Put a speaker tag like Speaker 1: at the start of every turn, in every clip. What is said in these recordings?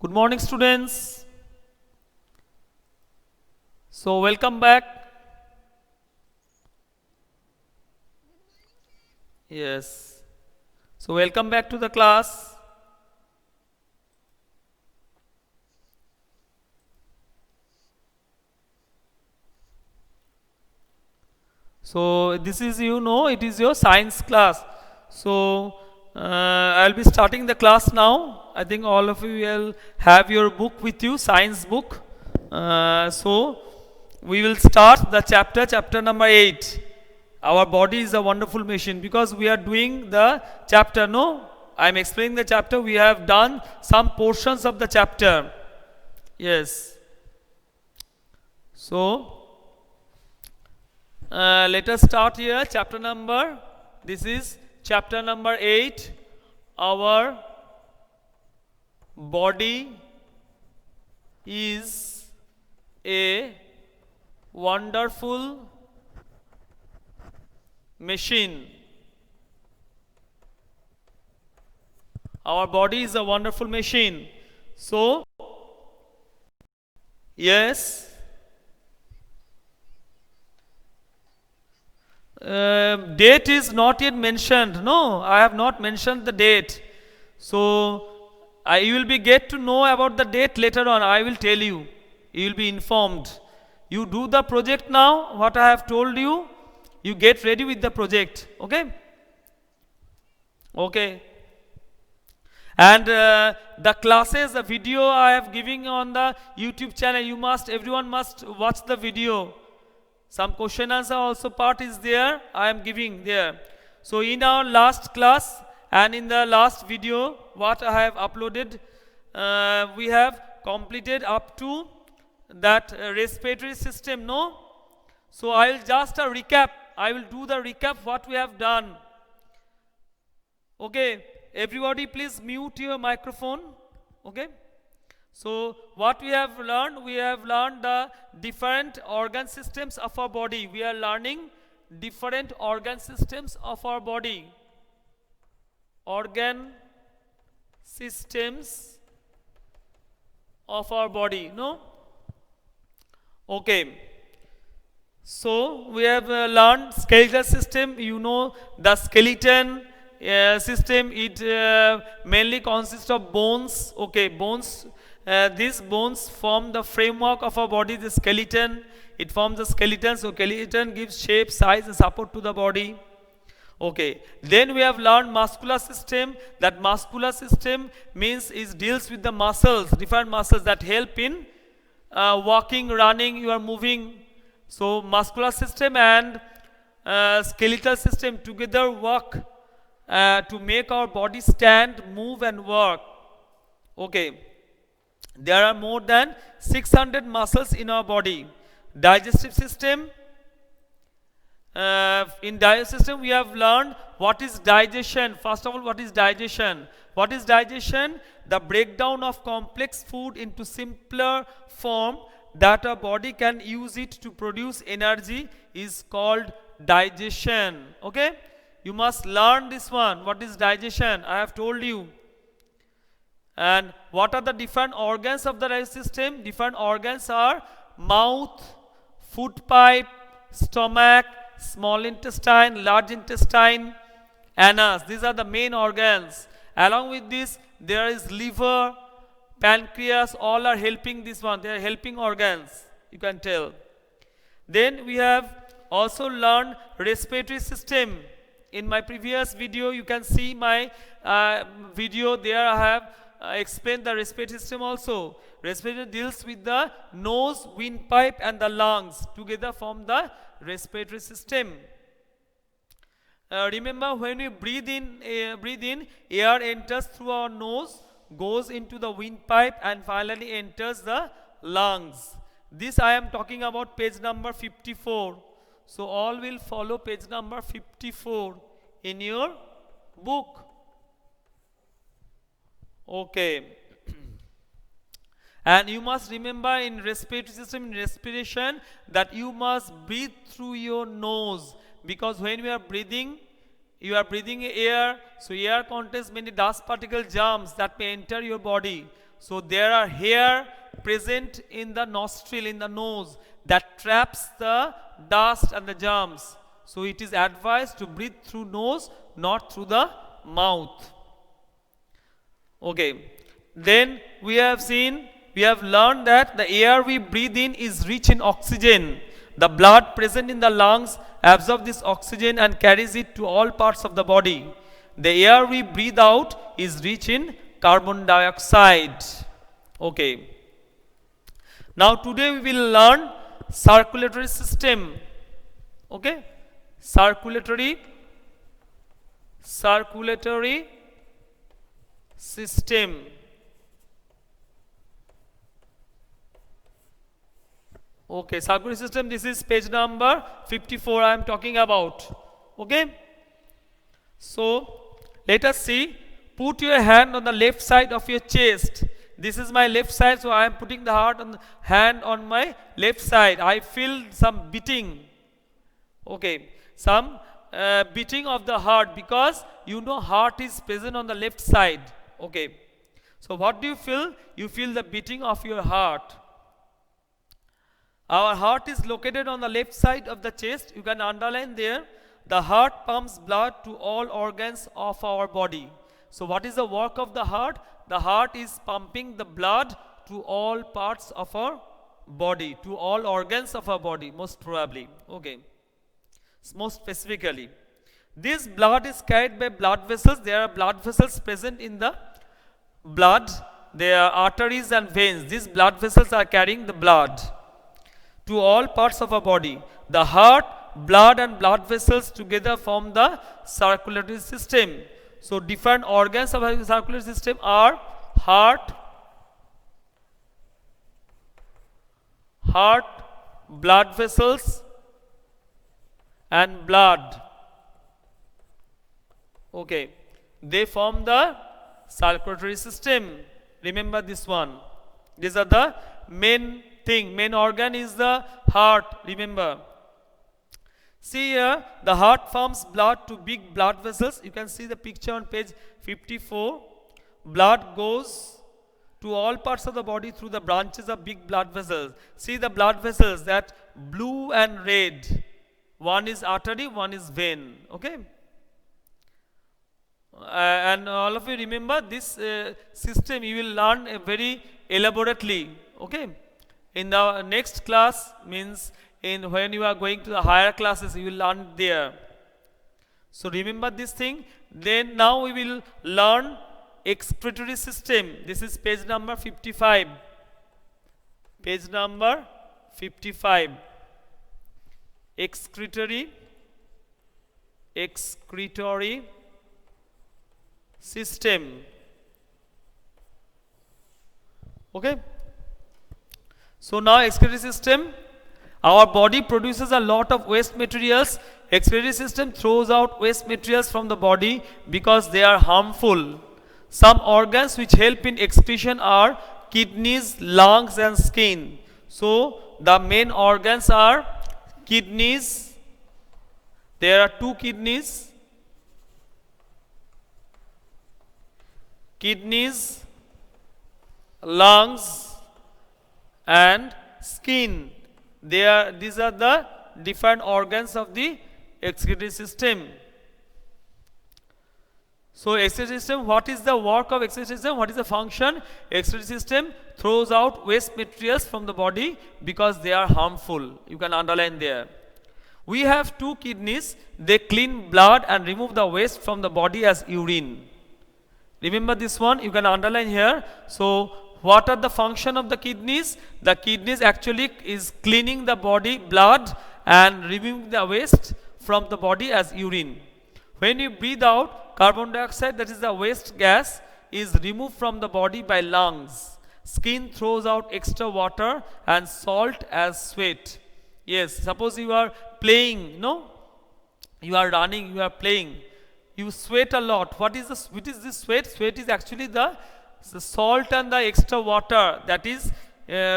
Speaker 1: Good morning, students. So, welcome back. Yes. So, welcome back to the class. So, this is, it is your science class. So, I'll be starting the class now. I think all of you will have your book with you, science book. So, we will start the chapter number 8. Our body is a wonderful machine, because we are doing the chapter. No, I'm explaining the chapter. We have done some portions of the chapter. Yes. So, let us start here. This is chapter number 8. Our body is a wonderful machine. Our body is a wonderful machine. So, yes. Date is not yet mentioned. No, I have not mentioned the date. So, you will be get to know about the date later on. I will tell you. You will be informed. You do the project now, what I have told you. You get ready with the project. Okay? Okay. And the classes, the video I have giving on the YouTube channel, everyone must watch the video. Some question answer also part is there, I am giving there. So in our last class and in the last video what I have uploaded, we have completed up to that respiratory system, no? So I will just recap. I will do the recap what we have done. Okay, everybody please mute your microphone. Okay. So what we have learned the different organ systems of our body. We are learning different organ systems of our body. Organ systems of our body, no? Okay. So we have learned skeletal system. You know the skeleton system, it mainly consists of bones. Okay, bones. These bones form the framework of our body, the skeleton. It forms the skeleton. So skeleton gives shape, size and support to the body. Okay. Then we have learned muscular system. That muscular system means it deals with the muscles, different muscles that help in walking, running, you are moving. So muscular system and skeletal system together work to make our body stand, move and work. Okay. There are more than 600 muscles in our body. Digestive system. In digestive system we have learned what is digestion. First of all, what is digestion? What is digestion? The breakdown of complex food into simpler form that our body can use it to produce energy is called digestion. Okay? You must learn this one. What is digestion? I have told you. And what are the different organs of the digestive system? Different organs are mouth, food pipe, stomach, small intestine, large intestine, anus. These are the main organs. Along with this, there is liver, pancreas, all are helping this one. They are helping organs, you can tell. Then we have also learned respiratory system. In my previous video, you can see my video there. I have explained the respiratory system also. Respiratory deals with the nose, windpipe and the lungs. Together form the respiratory system. Remember, when we breathe in, air enters through our nose, goes into the windpipe and finally enters the lungs. This I am talking about page number 54. So all will follow page number 54 in your book. Okay. And you must remember in respiratory system, in respiration, that you must breathe through your nose, because when you are breathing air, so air contains many dust particle germs that may enter your body. So there are hair present in the nostril, in the nose, that traps the dust and the germs. So it is advised to breathe through nose, not through the mouth. Okay. Then we have learned that the air we breathe in is rich in oxygen. The blood present in the lungs absorbs this oxygen and carries it to all parts of the body. The air we breathe out is rich in carbon dioxide. Okay. Now today we will learn circulatory system. Okay. Circulatory system. Okay, circulatory system, this is page number 54 I am talking about. Okay. So let us see. Put your hand on the left side of your chest. This is my left side, so I am putting the hand on my left side. I feel some beating. Okay, some beating of the heart, because you know heart is present on the left side. Okay, so what do you feel? You feel the beating of your heart. Our heart is located on the left side of the chest. You can underline there. The heart pumps blood to all organs of our body. So what is the work of the heart? The heart is pumping the blood to all parts of our body, to all organs of our body, most probably. Okay. Most specifically, this blood is carried by blood vessels. There are blood vessels present in the blood. There are arteries and veins. These blood vessels are carrying the blood to all parts of our body. The heart, blood and blood vessels together form the circulatory system. So different organs of our circulatory system are heart, blood vessels and blood. Okay, they form the circulatory system. Remember this one. These are the main thing. Main organ is the heart. Remember. See here, the heart pumps blood to big blood vessels. You can see the picture on page 54. Blood goes to all parts of the body through the branches of big blood vessels. See the blood vessels, that blue and red. One is artery, one is vein. Okay. And all of you remember this system you will learn very elaborately. Okay. In the next class, means when you are going to the higher classes, you will learn there. So remember this thing. Then now we will learn excretory system. This is page number 55. Page number 55. Excretory system. Okay. So now excretory system. Our body produces a lot of waste materials. Excretory system throws out waste materials from the body because they are harmful. Some organs which help in excretion are kidneys, lungs and skin. So the main organs are kidneys. There are two kidneys. Kidneys, lungs and skin. These are the different organs of the excretory system. So excretory system, what is the work of excretory system? What is the function? Excretory system throws out waste materials from the body because they are harmful. You can underline there. We have two kidneys. They clean blood and remove the waste from the body as urine. Remember this one, you can underline here. So what are the function of the kidneys? The kidneys actually is cleaning the body blood and removing the waste from the body as urine. When you breathe out, carbon dioxide, that is the waste gas, is removed from the body by lungs. Skin throws out extra water and salt as sweat. Yes, suppose you are playing, no? You are running, you are playing. You sweat a lot. What is this sweat? Sweat is actually the salt and the extra water that is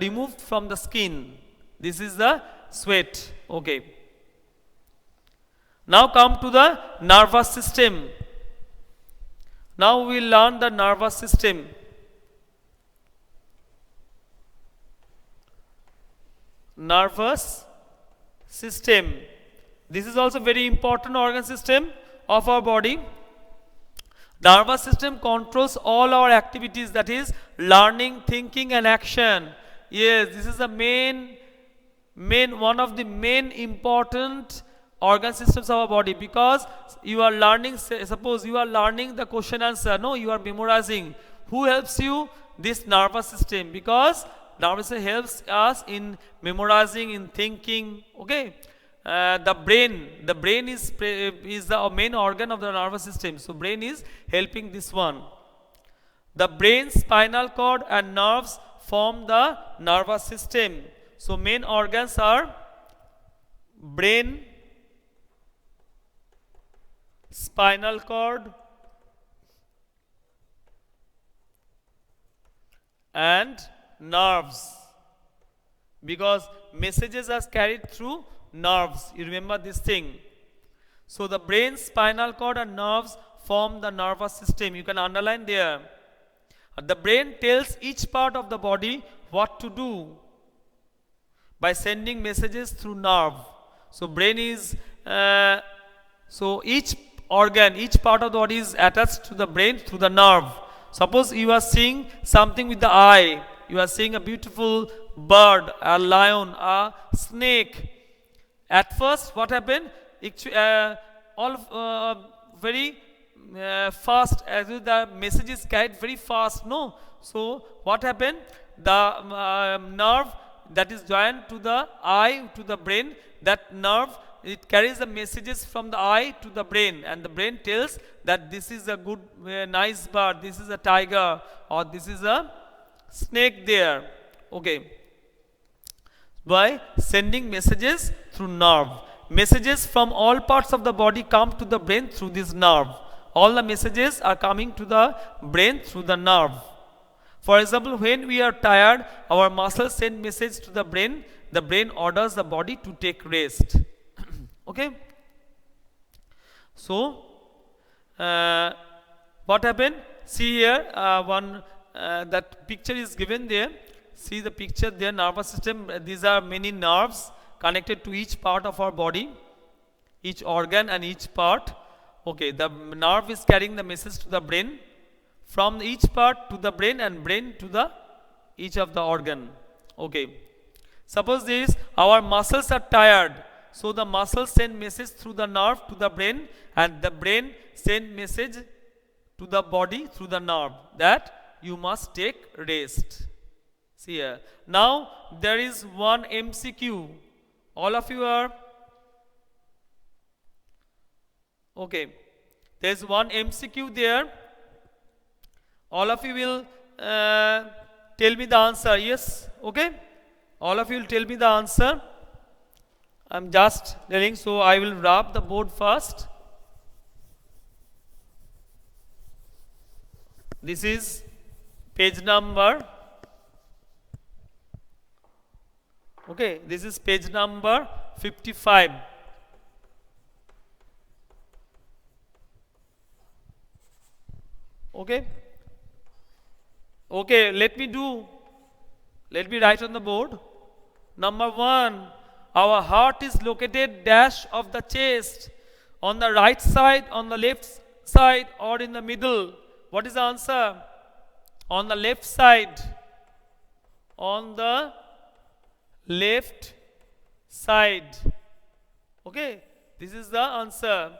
Speaker 1: removed from the skin. This is the sweat. Okay. Now come to the nervous system. Now we will learn the nervous system. nervous system. This is also very important organ system of our body. Nervous system controls all our activities, that is learning, thinking and action. Yes, this is the main one of the main important organ systems of our body, because you are learning, suppose you are learning the question answer, no, you are memorizing. Who helps you? This nervous system, because nervous system helps us in memorizing, in thinking. Okay. The brain is the main organ of the nervous system. So brain is helping this one. The brain, spinal cord and nerves form the nervous system. So main organs are brain, spinal cord and nerves, because messages are carried through nerves. You remember this thing. So the brain, spinal cord and nerves form the nervous system. You can underline there. The brain tells each part of the body what to do by sending messages through nerve. So brain is so each organ, each part of the body is attached to the brain through the nerve. Suppose you are seeing something with the eye. You are seeing a beautiful bird, a lion, a snake. At first, what happened? Very fast, as the message is carried very fast, no? So, what happened? The nerve that is joined to the eye, to the brain, that nerve, it carries the messages from the eye to the brain, and the brain tells that this is a good, nice bird, this is a tiger, or this is a snake there. Okay. By sending messages through nerve. Messages from all parts of the body come to the brain through this nerve. All the messages are coming to the brain through the nerve. For example, when we are tired, our muscles send message to the brain orders the body to take rest. Okay. So, what happened? See here, that picture is given there. See the picture there, nervous system. These are many nerves connected to each part of our body, each organ and each part. Okay, the nerve is carrying the message to the brain, from each part to the brain, and brain to the each of the organ. Okay. Suppose this, our muscles are tired. So the muscles send message through the nerve to the brain, and the brain send message to the body through the nerve that you must take rest. See here. Now there is one MCQ. All of you are okay. There is one MCQ there. All of you will tell me the answer. Yes. Okay. All of you will tell me the answer. I'm just telling, so I will rub the board first. This is page number. Okay, this is page number 55. Okay. Okay, let me write on the board. Number 1, our heart is located dash of the chest, on the right side, on the left side, or in the middle. What is the answer? On the left side. On the left side. Okay, this is the answer.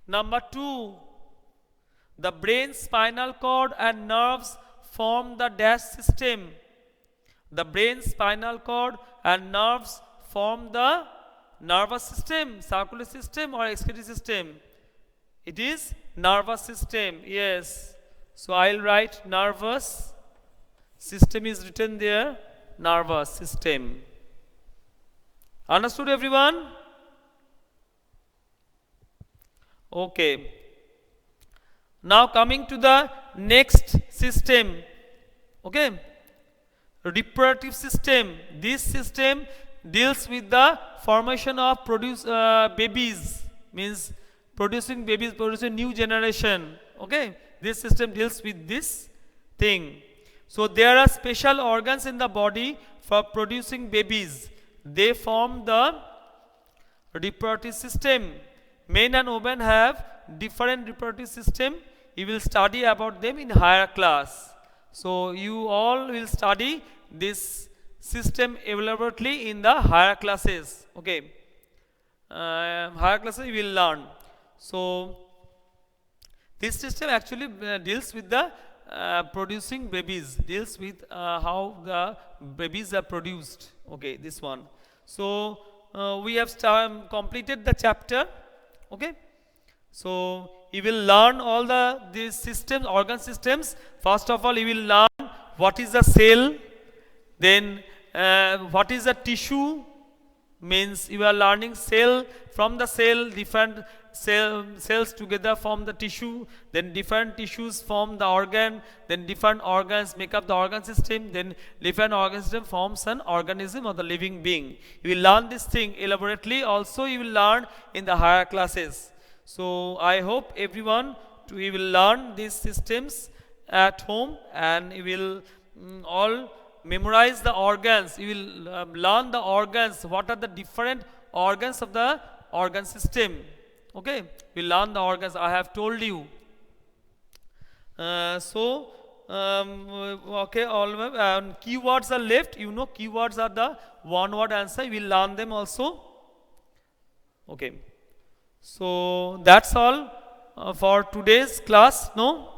Speaker 1: Number 2, the brain, spinal cord and nerves form the dash system. The brain, spinal cord and nerves form the nervous system, circulatory system or excretory system. It is nervous system. Yes. So I'll write nervous system is written there. Nervous system. Understood, everyone? Okay. Now coming to the next system. Okay. Reproductive system. This system deals with the formation of babies, means producing babies, producing new generation. Okay. This system deals with this thing. So there are special organs in the body for producing babies. They form the reproductive system. Men and women have different reproductive system. You will study about them in higher class. So you all will study this system elaborately in the higher classes. Okay. Higher classes you will learn. So this system actually deals with the producing babies, deals with how the babies are produced. Okay, this one. So we have completed the chapter. Okay. So you will learn all these systems, organ systems. First of all, you will learn what is the cell, then what is the tissue, means you are learning cell, from the cell different cells together form the tissue, then different tissues form the organ, then different organs make up the organ system, then different organ system forms an organism or the living being. You will learn this thing elaborately. Also you will learn in the higher classes. So I hope everyone you will learn these systems at home, and you will all memorize the organs. You will learn the organs, what are the different organs of the organ system. Okay, we learn the organs, I have told you. Okay, all keywords are left. You know, keywords are the one word answer. We will learn them also. Okay, so that's all for today's class. No.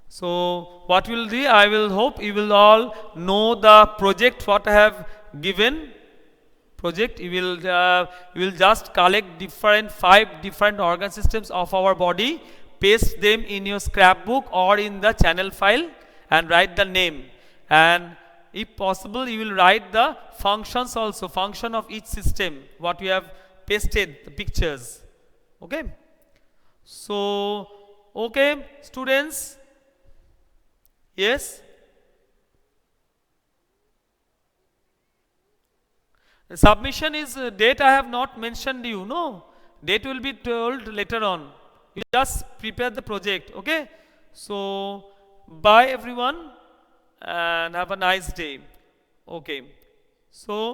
Speaker 1: So what will do, I will hope you will all know the project what I have given. Project, you will just collect 5 different organ systems of our body, paste them in your scrapbook or in the channel file and write the name, and if possible you will write the functions also, function of each system what we have pasted the pictures. Okay, so okay students, yes. Submission is date I have not mentioned you. No, date will be told later on. You just prepare the project. Okay. So bye everyone and have a nice day. Okay. So